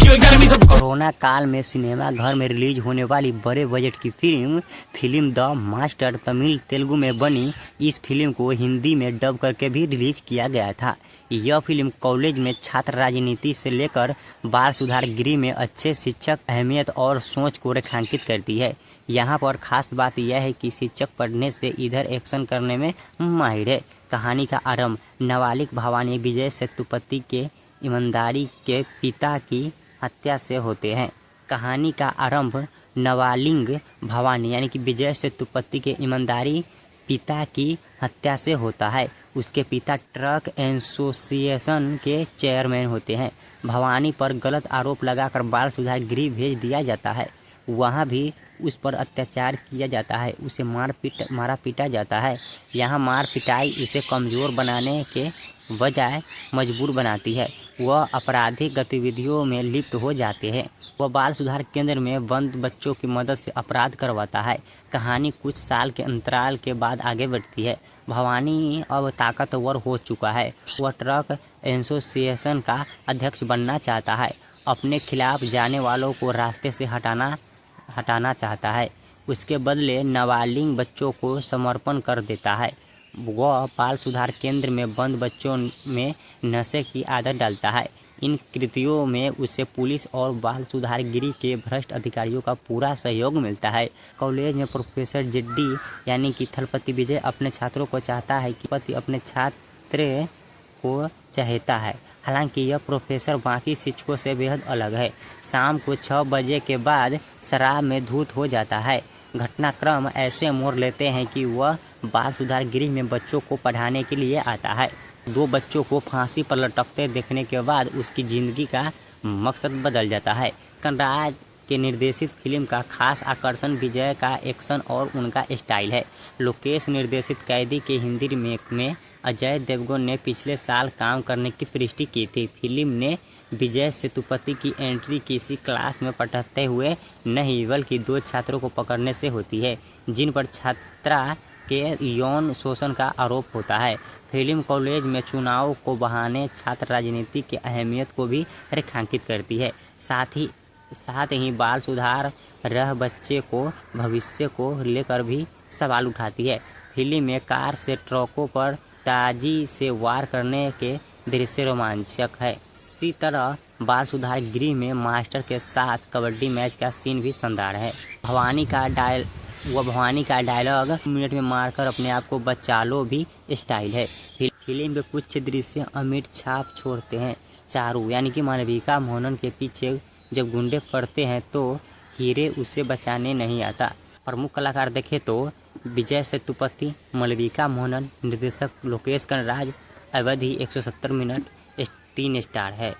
Corona काल में cinema घर में रिलीज होने वाली बड़े बजट की film the master Tamil Telugu में बनी। इस फिल्म को हिंदी में डब करके भी रिलीज किया गया था। यह फिल्म कॉलेज में छात्र राजनीति से लेकर बाल सुधार गृह में अच्छे शिक्षक अहमियत और सोच को रेखांकित करती है। यहाँ पर खास बात यह है कि शिक्षक पढ़ने से इधर एक्शन करने में माहिर है। कहानी का आरंभ नाबालिग भवानी विजय सेतुपति के ईमानदारी के पिता की हत्या से होते हैं। कहानी का आरंभ नाबालिग भवानी यानी कि विजय सेतुपति के ईमानदारी पिता की हत्या से होता है। उसके पिता ट्रक एसोसिएशन के चेयरमैन होते हैं। भवानी पर गलत आरोप लगाकर बाल सुधार गृह भेज दिया जाता है। वहाँ भी उस पर अत्याचार किया जाता है। उसे मारा पीटा जाता है। यहाँ मार पिटाई उसे कमज़ोर बनाने के बजाय मजबूर बनाती है। वह आपराधिक गतिविधियों में लिप्त हो जाते हैं। वह बाल सुधार केंद्र में बंद बच्चों की मदद से अपराध करवाता है। कहानी कुछ साल के अंतराल के बाद आगे बढ़ती है। भवानी अब ताकतवर हो चुका है। वह ट्रक एसोसिएशन का अध्यक्ष बनना चाहता है। अपने खिलाफ जाने वालों को रास्ते से हटाना चाहता है। उसके बदले नाबालिग बच्चों को समर्पण कर देता है। वह बाल सुधार केंद्र में बंद बच्चों में नशे की आदत डालता है। इन कृतियों में उसे पुलिस और बाल सुधार गृह के भ्रष्ट अधिकारियों का पूरा सहयोग मिलता है। कॉलेज में प्रोफेसर जेडी यानी कि थलपति विजय अपने छात्रों को चाहता है कि पति अपने छात्र को चाहता है। हालांकि यह प्रोफेसर बाकी शिक्षकों से बेहद अलग है। शाम को 6 बजे के बाद शराब में धुत हो जाता है। घटनाक्रम ऐसे मोड़ लेते हैं कि वह बाल सुधार गृह में बच्चों को पढ़ाने के लिए आता है। 2 बच्चों को फांसी पर लटकते देखने के बाद उसकी ज़िंदगी का मकसद बदल जाता है। कनराज के निर्देशित फिल्म का खास आकर्षण विजय का एक्शन और उनका स्टाइल है। लोकेश निर्देशित कैदी के हिंदी रीमेक में अजय देवगन ने पिछले साल काम करने की पुष्टि की थी। फिल्म ने विजय सेतुपति की एंट्री किसी क्लास में पढ़ते हुए नहीं बल्कि 2 छात्रों को पकड़ने से होती है जिन पर छात्रा के यौन शोषण का आरोप होता है। फिल्म कॉलेज में चुनाव को बहाने छात्र राजनीति की अहमियत को भी रेखांकित करती है। साथ ही बाल सुधार रह बच्चे को भविष्य को लेकर भी सवाल उठाती है। फिल्म में कार से ट्रकों पर ताजी से वार करने के दृश्य रोमांचक है। इसी तरह बाल सुधार गृह में मास्टर के साथ कबड्डी मैच का सीन भी शानदार है। भवानी का डायलॉग मिनट में मारकर अपने आप को बचा लो भी स्टाइल है। फिल्म में कुछ दृश्य अमिट छाप छोड़ते हैं। चारू यानी कि मालविका मोहनन के पीछे जब गुंडे पड़ते हैं तो हीरे उसे बचाने नहीं आता। प्रमुख कलाकार देखें तो विजय सेतुपति, मालविका मोहनन, निर्देशक लोकेश कनराज, अवधि 170 मिनट, 3 स्टार है।